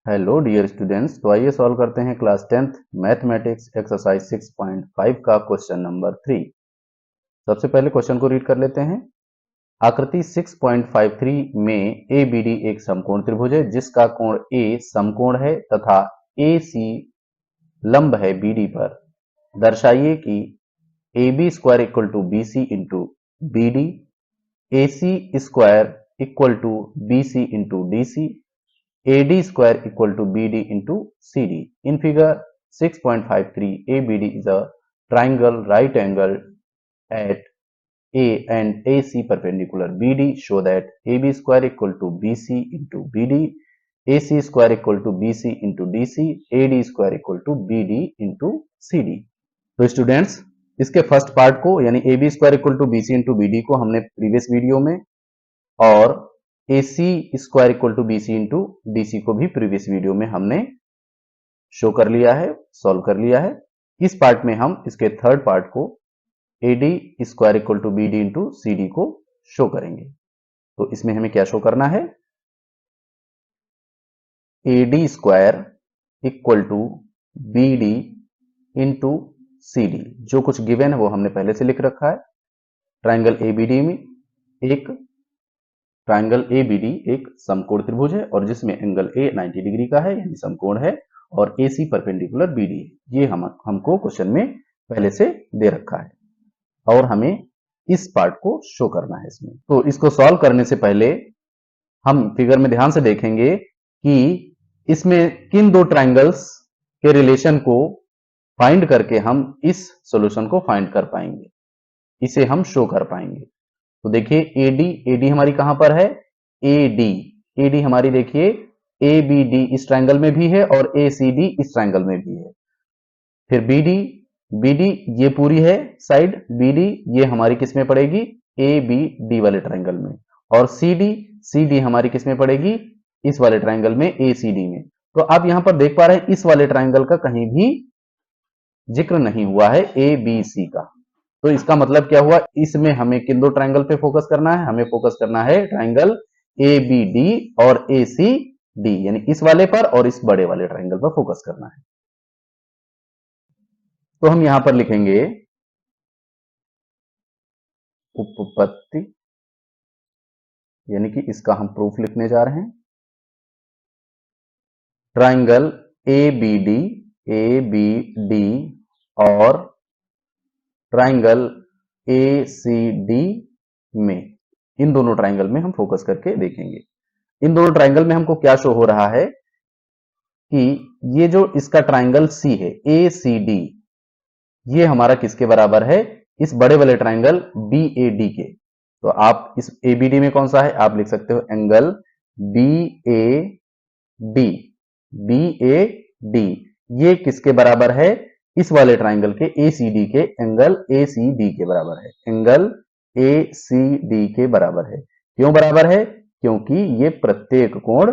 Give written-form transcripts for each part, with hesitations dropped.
Hello dear students, तो आइए solve करते हैं क्लास 10th मैथमेटिक्स एक्सरसाइज 6.5 का क्वेश्चन नंबर 3। सबसे पहले क्वेश्चन को रीड कर लेते हैं। आकृति 6.53 में ABD एक समकोण त्रिभुज है जिसका कोण A समकोण है तथा AC लंब है BD पर। दर्शाइए कि AB square equal to BC into BD, AC square equal to BC into DC, AD square equal to BD into CD. In figure 6.53, ABD is a triangle right angle at A and AC perpendicular. BD show that AB square equal to BC into BD, AC square equal to BC into DC, AD square equal to BD into CD. तो students, इसके first part को यानी AB square equal to BC into BD को हमने previous video में और AC square equal to BC into DC को भी प्रीवियस वीडियो में हमने शो कर लिया है, सॉल्व कर लिया है। इस पार्ट में हम इसके थर्ड पार्ट को AD square equal to BD into CD को शो करेंगे। तो इसमें हमें क्या शो करना है? AD square equal to BD into CD। जो कुछ गिवन है वो हमने पहले से लिख रखा है। ट्राइंगल ABD में ट्राइंगल ABD एक समकोण त्रिभुज है और जिसमें एंगल A 90 डिग्री का है यानी समकोण है और AC परपेंडिकुलर BD है। ये हमको क्वेश्चन में पहले से दे रखा है और हमें इस पार्ट को शो करना है इसमें। तो इसको सॉल्व करने से पहले हम फिगर में ध्यान से देखेंगे कि इसमें किन दो ट्राइंगल्स के रिलेशन को फाइंड करके हम इस सॉल्यूशन को फाइंड कर पाएंगे, इसे हम शो कर पाएंगे। तो देखिए AD हमारी कहां पर है? AD हमारी देखिए ABD इस ट्रायंगल में भी है और ACD इस ट्रायंगल में भी है। फिर BD ये पूरी है साइड BD, ये हमारी किस में पड़ेगी? ABD वाले ट्रायंगल में। और CD हमारी किस में पड़ेगी? इस वाले ट्रायंगल में ACD में। तो आप यहां पर देख पा रहे हैं इस वाले ट्रायंगल का कहीं भी जिक्र नहीं हुआ है ABC का। तो इसका मतलब क्या हुआ? इसमें हमें किन दो ट्रायंगल पे फोकस करना है? हमें फोकस करना है ट्रायंगल ABD और ACD, यानी इस वाले पर और इस बड़े वाले ट्रायंगल पर फोकस करना है। तो हम यहां पर लिखेंगे उपपत्ति, यानी कि इसका हम प्रूफ लिखने जा रहे हैं। ट्रायंगल ABD और ट्रायंगल ACD में, इन दोनों ट्रायंगल में हम फोकस करके देखेंगे। इन दोनों ट्रायंगल में हमको क्या शो हो रहा है कि ये जो इसका ट्रायंगल C है ACD, ये हमारा किसके बराबर है? इस बड़े वाले ट्रायंगल BAD के। तो आप इस ABD में कौन सा है? आप लिख सकते हो एंगल BAD। ये किसके बराबर है? इस वाले ट्रायंगल के ACD के एंगल ACD के बराबर है। एंगल ACD के बराबर है। क्यों बराबर है? क्योंकि ये प्रत्येक कोण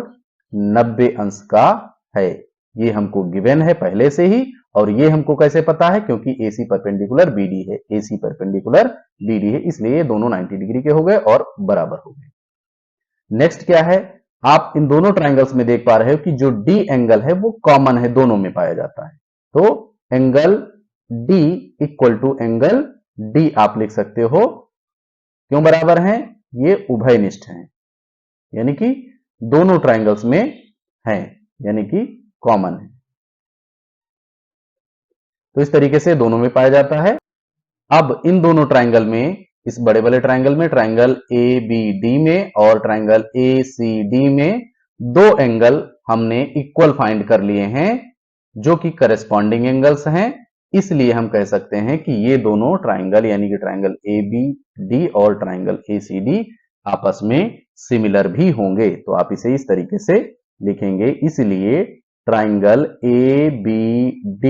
90 अंश का है। ये हमको गिवन है पहले से ही। और ये हमको कैसे पता है? क्योंकि AC परपेंडिकुलर BD है, AC परपेंडिकुलर BD है, इसलिए ये दोनों 90 डिग्री के हो गए और बराबर हो गए। नेक्स्ट क्या है? आप इन दोनों ट्रायंगल्स में देख पा रहे हो कि जो D एंगल है वो कॉमन है, दोनों में पाया जाता है। तो angle D equal to angle D आप लिख सकते हो। क्यों बराबर हैं? ये उभयनिष्ठ हैं, यानी कि दोनों ट्रायंगल्स में हैं, यानी कि कॉमन है। तो इस तरीके से दोनों में पाया जाता है। अब इन दोनों ट्रायंगल में, इस बड़े वाले ट्रायंगल में, ट्रायंगल ABD में और ट्रायंगल ACD में दो एंगल हमने इक्वल फाइंड कर लिए हैं जो कि करस्पॉन्डिंग एंगल्स हैं। इसलिए हम कह सकते हैं कि ये दोनों ट्रायंगल यानी कि ट्रायंगल ABD और ट्रायंगल ACD आपस में सिमिलर भी होंगे। तो आप इसे इस तरीके से लिखेंगे। इसलिए triangle ABD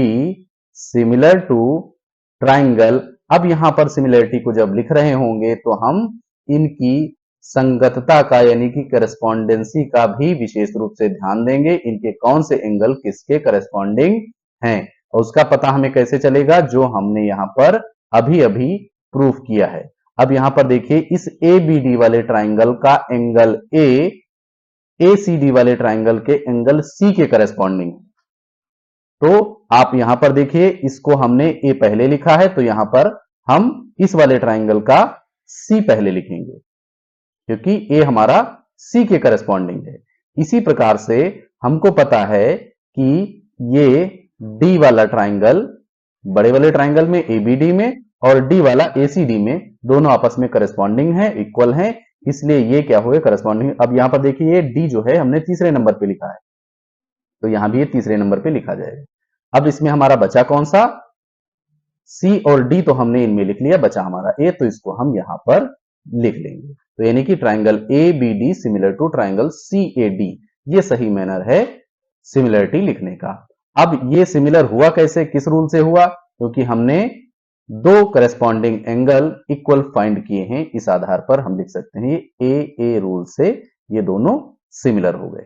similar to triangle. अब यहां पर सिमिलरिटी को जब लिख रहे होंगे तो हम इनकी संगतता का यानी कि करस्पॉन्डेंसी का भी विशेष रूप से ध्यान देंगे। इनके कौन से एंगल किसके करस्पॉन्डिंग हैं और उसका पता हमें कैसे चलेगा? जो हमने यहां पर अभी अभी प्रूफ किया है। अब यहां पर देखिए इस ABD वाले ट्रायंगल का एंगल A ACD वाले ट्राइंगल के एंगल C के करस्पॉन्डिंग। तो आप यहां पर देखिए, इसको हमने A पहले लिखा है, तो यहां पर हम इस वाले ट्राइंगल का C पहले लिखेंगे, क्योंकि A हमारा C के करस्पॉन्डिंग है। इसी प्रकार से हमको पता है कि ये D वाला ट्राइंगल बड़े वाले ट्राइंगल में ABD में और D वाला ACD में दोनों आपस में करस्पॉन्डिंग है, इक्वल है, इसलिए ये क्या हुए करस्पॉन्डिंग। अब यहां पर देखिए, ये D जो है हमने तीसरे नंबर पे लिखा है, तो यहां भी ये तीसरे नंबर पे लिखा जाएगा। अब इसमें हमारा बचा कौन सा, C और D तो हमने इनमें लिख लिया, बचा हमारा A, तो इसको हम यहां पर लिख लेंगे। तो यानी कि triangle ABD similar to triangle CAD, ये सही मैनर है सिमिलरिटी लिखने का। अब ये सिमिलर हुआ कैसे, किस रूल से हुआ, क्योंकि हमने दो करस्पॉन्डिंग एंगल इक्वल फाइंड किए हैं, इस आधार पर हम लिख सकते हैं AA रूल से ये दोनों सिमिलर हो गए।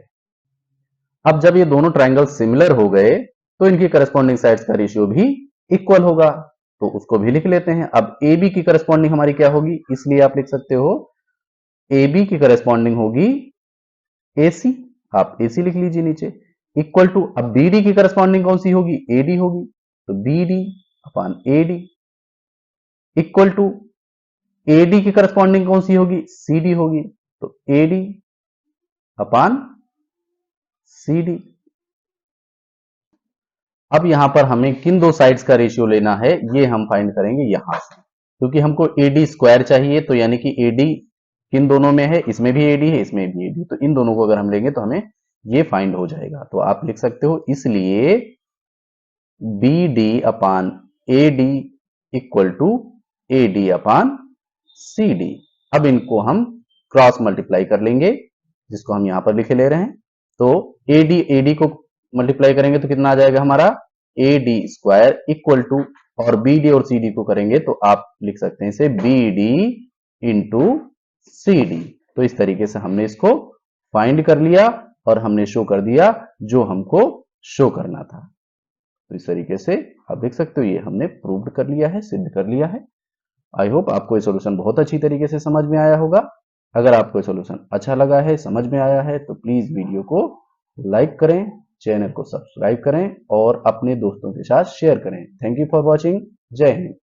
अब जब ये दोनों ट्राइंगल सिमिलर हो गए तो इनकी करस्पॉन्डिंग साइड्स का रेशियो भी इक्वल होगा, तो उसको भी लिख लेते हैं। अब AB की करस्पॉन्डिंग हमारी क्या होगी, इसलिए आप लिख सकते हो AB की करस्पॉन्डिंग होगी AC, आप AC लिख लीजिए नीचे, इक्वल टू, अब BD की करस्पॉन्डिंग कौन सी होगी, AD होगी, तो BD upon AD, equal to AD की करस्पॉन्डिंग कौन सी होगी, CD होगी, तो AD अपॉन CD। अब यहां पर हमें किन दो साइड्स का रेशियो लेना है, ये हम फाइंड करेंगे यहां से, क्योंकि हमको AD स्क्वायर चाहिए, तो यानी कि AD किन दोनों में है, इसमें भी AD है, इसमें भी AD, तो इन दोनों को अगर हम लेंगे तो हमें ये फाइंड हो जाएगा। तो आप लिख सकते हो, इसलिए BD upon AD equal to AD upon CD। अब इनको हम क्रॉस मल्टीप्लाई कर लेंगे, जिसको हम यहां पर लिखे ले रहे हैं। तो AD को मल्टीप्लाई करेंगे तो कितना आ जाएगा हमारा, AD स्क्वायर इक्वल टू, और BD और CD को करेंगे तो आप लिख सकते हैं इसे BD इंटू CD। तो इस तरीके से हमने इसको फाइंड कर लिया और हमने शो कर दिया जो हमको शो करना था। तो इस तरीके से आप देख सकते हो, ये हमने प्रूव्ड कर लिया है, सिद्ध कर लिया है। आई होप आपको ये सॉल्यूशन बहुत अच्छी तरीके से समझ में आया होगा। अगर आपको ये सॉल्यूशन अच्छा लगा है, समझ में आया है, तो प्लीज वीडियो को लाइक करें, चैनल को सब्सक्राइब करें और अपने दोस्तों के साथ शेयर करें। Thank you for watching. जय हिंद।